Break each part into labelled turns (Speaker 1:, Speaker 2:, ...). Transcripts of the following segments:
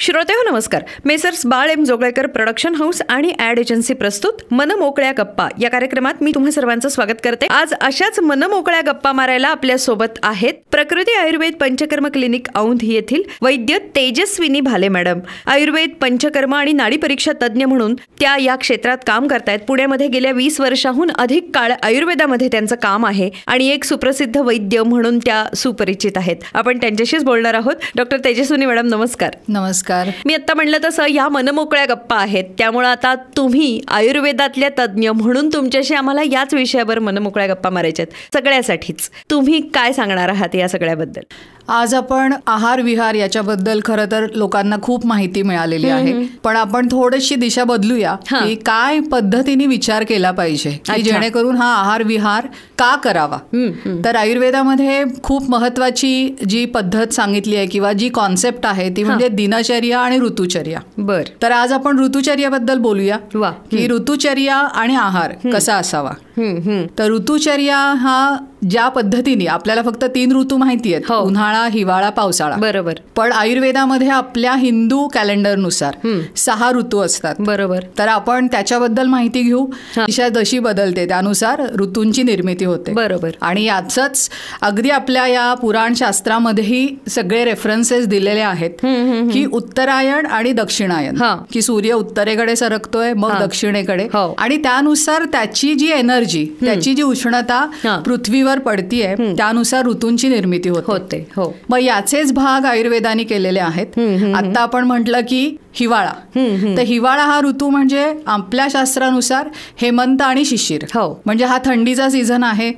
Speaker 1: श्रोतेहो नमस्कार. मेसर्स बाळ M Joglekar production house आणि add agency प्रस्तुत मनमोकळ्या गप्पा या कार्यक्रमात मी तुम्हा सर्वांचं स्वागत करते. आज अशाच मनमोकळ्या गप्पा मारायला आपल्या सोबत आहेत प्रकृती आयुर्वेद पंचकर्म क्लिनिक औंध येथील वैद्य तेजस्विनी भाले मॅडम. आयुर्वेद पंचकर्म आणि नाडी परीक्षा तज्ज्ञ म्हणून त्या या क्षेत्रात काम करतायत. पुण्यामध्ये गेल्या 20 वर्षाहून अधिक काळ आयुर्वेदामध्ये त्यांचं काम आहे आणि एक सुप्रसिद्ध वैद्य म्हणून त्या सुपरिचित आहेत. आपण त्यांच्याशीच बोलणार आहोत. डॉक्टर तेजस्विनी मॅडम नमस्कार.
Speaker 2: नमस्कार.
Speaker 1: मी आता म्हणलं तसं या मनमोकळ्या गप्पा आहेत, त्यामुळे आता तुम्ही आयुर्वेदातल्या तज्ज्ञ म्हणून तुमच्याशी आम्हाला याच विषयावर मनमोकळ्या गप्पा मारायच्यात. सगळ्यासाठीच तुम्ही काय सांगणार आहात या सगळ्याबद्दल?
Speaker 2: आज आपण आहार विहार याच्याबद्दल खरं तर लोकांना खूप माहिती मिळालेली आहे, पण आपण थोडीशी दिशा बदलूया की काय पद्धतीने विचार केला पाहिजे की जेणेकरून हा आहार विहार का करावा. तर आयुर्वेदामध्ये खूप महत्वाची जी पद्धत सांगितली आहे किंवा जी कॉन्सेप्ट आहे ती म्हणजे दिनचर्या आणि ऋतुचर्या.
Speaker 1: बर.
Speaker 2: तर आज आपण ऋतुचर्याबद्दल बोलूया की ऋतुचर्या आणि आहार कसा असावा. तर ऋतुचर्या हा ज्या पद्धतीने आपल्याला फक्त 3 ऋतू माहिती आहेत, उन्हाळा, हिवाळा, पावसाळा.
Speaker 1: बरोबर.
Speaker 2: पण आयुर्वेदामध्ये आपल्या हिंदू कॅलेंडरनुसार 6 ऋतू असतात.
Speaker 1: बरोबर.
Speaker 2: तर आपण त्याच्याबद्दल माहिती घेऊ. दिशा जशी बदलते त्यानुसार ऋतूंची निर्मिती होते.
Speaker 1: बरोबर.
Speaker 2: आणि याचंच अगदी आपल्या या पुराण शास्त्रामध्येही सगळे रेफरन्सेस दिलेले आहेत की उत्तरायण आणि दक्षिणायन, की सूर्य उत्तरेकडे सरकतोय मग दक्षिणेकडे, आणि त्यानुसार त्याची जी एनर्जी, त्याची जी उष्णता पृथ्वीवर पडतीये त्यानुसार ऋतूंची निर्मिती होते. मग याचेच भाग आयुर्वेदाने केलेले आहेत. आता आपण म्हटलं की हिवाळा, तर हिवाळा हा ऋतू म्हणजे आपल्या शास्त्रानुसार हेमंत आणि शिशिर, म्हणजे हा थंडीचा सीझन आहे.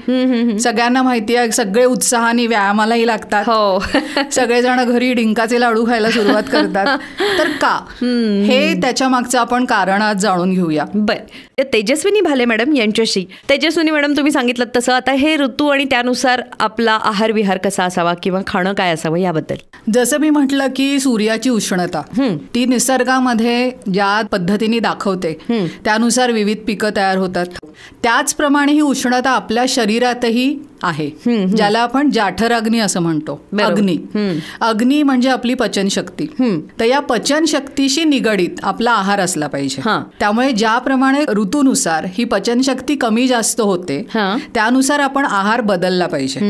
Speaker 2: सगळ्यांना माहिती आहे, सगळे उत्साहाने व्यायामालाही लागतात, सगळेजण घरी डिंकाचे लाडू खायला सुरुवात करतात. तर का, हे त्याच्या मागचं आपण कारण आज जाणून घेऊया.
Speaker 1: बर. तेजस्विनी भाले मॅडम यांच्याशी. तेजस्विनी मॅडम, तुम्ही सांगितलं तसं आता हे ऋतू आणि त्यानुसार आपला आहार विहार कसा असावा किंवा खाणं काय असावं याबद्दल.
Speaker 2: जसं मी म्हटलं की सूर्याची उष्णता ती निसर्गामध्ये ज्या पद्धतीने दाखवते त्यानुसार विविध पिकं तयार होतात. त्याचप्रमाणे ही उष्णता आपल्या शरीरातही आहे, ज्याला आपण जाठराग्नी असं म्हणतो. अग्नी म्हणजे आपली पचनशक्ती. तर या पचनशक्तीशी निगडीत आपला आहार असला पाहिजे. त्यामुळे ज्याप्रमाणे ऋतूनुसार ही पचनशक्ती कमी जास्त होते त्यानुसार आपण आहार बदलला पाहिजे.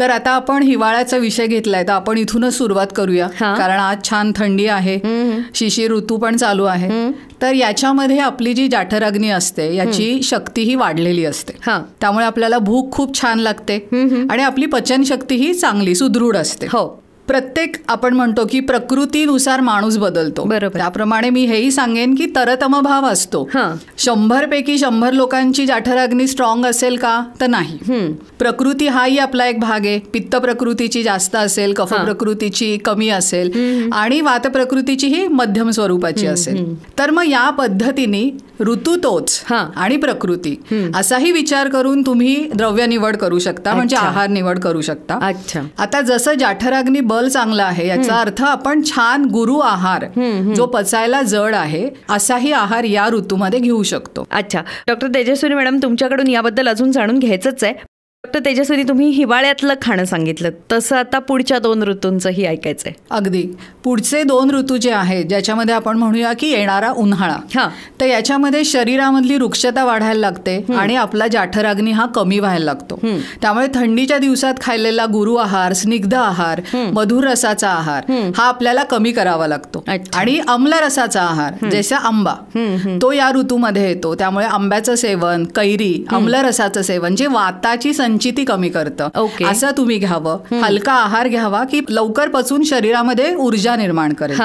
Speaker 2: तर आता आपण हिवाळ्याचा विषय घेतलाय तर आपण इथूनच सुरुवात करूया, कारण आज छान थंडी आहे, शिशिर ऋतू पण चालू आहे. तर याच्यामध्ये आपली जी जाठराग्नी असते याची शक्तीही वाढलेली असते. त्यामुळे आपल्याला भूक खूप छान लागते आणि आपली पचनशक्ती ही चांगली सुदृढ असते. प्रत्येक आपण म्हणतो की प्रकृतीनुसार माणूस बदलतो. त्याप्रमाणे मी हेही सांगेन की तरतम भाव असतो. 100 पैकी 100 लोकांची जाठराग्नी स्ट्रॉंग असेल का, तर नाही. प्रकृती हाही आपला एक भाग आहे. पित्त प्रकृतीची जास्त असेल, कफ प्रकृतीची कमी असेल आणि वात प्रकृतीची ही मध्यम स्वरूपाची असेल. तर मग या पद्धतीने ऋतू तोच आणि प्रकृती असाही विचार करून तुम्ही द्रव्य निवड करू शकता, म्हणजे आहार निवड करू शकता. आता जसं जाठराग्नी बल चांगला आहे याचा अर्थ आपण छान गुरु आहार जो पचायला जड आहे असाही आहार या ऋतूमध्ये घेऊ शकतो.
Speaker 1: अच्छा. डॉक्टर तेजस्विनी मॅडम, तुमच्याकडून याबद्दल अजून जाणून घ्यायचंच आहे. डॉक्टर तेजस्विनी, तुम्ही हिवाळ्यातलं खाणं सांगितलं, तसं आता पुढच्या 2 ऋतूंचंही ऐकायचंय.
Speaker 2: अगदी. पुढचे 2 ऋतू जे आहेत ज्याच्यामध्ये आपण म्हणूया की येणारा उन्हाळा, तर याच्यामध्ये शरीरामधली वृक्षता वाढायला लागते आणि आपला जाठराग्नी हा कमी व्हायला लागतो. त्यामुळे थंडीच्या दिवसात खाल्लेला गुरु आहार, स्निग्ध आहार, मधुर रसाचा आहार हा आपल्याला कमी करावा लागतो. आणि अम्ल रसाचा आहार जसा आंबा तो या ऋतूमध्ये येतो. त्यामुळे आंब्याचं सेवन, कैरी, अम्ल रसाचं सेवन जे वाताची संचिती कमी करतं, असं तुम्ही घ्यावं. हलका आहार घ्यावा की लवकर पचून शरीरामध्ये ऊर्जा निर्माण करेल.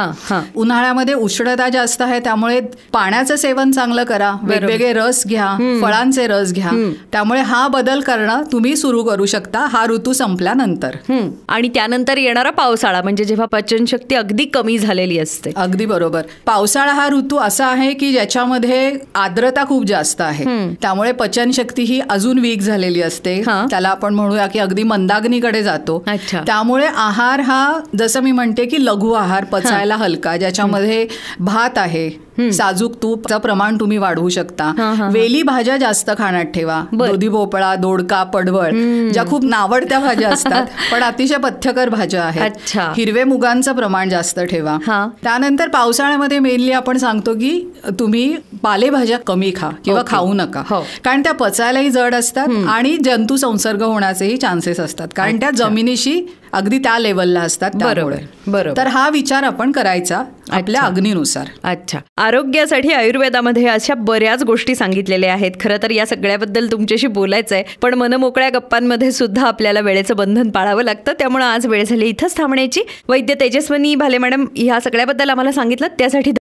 Speaker 2: उन्हाळ्यामध्ये उष्णता जास्त आहे त्यामुळे पाण्याचं सेवन चांगलं करा, वेगवेगळे रस घ्या, फळांचे रस घ्या. त्यामुळे हा बदल करणं तुम्ही सुरू करू शकता हा ऋतू संपल्यानंतर.
Speaker 1: आणि त्यानंतर येणारा पावसाळा म्हणजे जेव्हा पचनशक्ती अगदी कमी झालेली असते.
Speaker 2: अगदी बरोबर. पावसाळा हा ऋतू असा आहे की ज्याच्यामध्ये आर्द्रता खूप जास्त आहे, त्यामुळे पचनशक्ती ही अजून वीक झालेली असते. त्याला आपण म्हणूया की अगदी मंदाग्नीकडे जातो.
Speaker 1: अच्छा.
Speaker 2: त्यामुळे आहार हा जसं मी म्हणते की लघु आहार, पचायला हलका, ज्याच्यामध्ये भात आहे, साजूक तूपचं प्रमाण तुम्ही वाढवू शकता. वेली भाज्या जास्त खाण्यात ठेवा. दुधी भोपळा, दोडका, पडवळ, ज्या खूप नावडत्या भाज्या असतात पण अतिशय पथ्यकर भाज्या आहेत.
Speaker 1: अच्छा.
Speaker 2: हिरवे मुगांचं प्रमाण जास्त ठेवा. त्यानंतर पावसाळ्यामध्ये मेनली आपण सांगतो की तुम्ही पालेभाज्या कमी खा किंवा खाऊ नका, कारण त्या पचायलाही जड असतात आणि जंतू संसर्ग होण्याचेही चान्सेस असतात, कारण त्या जमिनीशी अगदी त्या लेवलला असतात.
Speaker 1: बरोबर.
Speaker 2: तर हा विचार आपण करायचा आपल्या अग्नीनुसार.
Speaker 1: अच्छा. आरोग्यासाठी आयुर्वेदामध्ये अशा बऱ्याच गोष्टी सांगितलेल्या आहेत. खरं तर या सगळ्याबद्दल तुमच्याशी बोलायचं आहे, पण मनमोकळ्या गप्पांमध्ये सुद्धा आपल्याला वेळेचं बंधन पाळावं लागतं. त्यामुळे आज वेळ झाली इथंच थांबण्याची. वैद्य तेजस्विनी भाले मॅडम ह्या सगळ्याबद्दल आम्हाला सांगितलं, त्यासाठी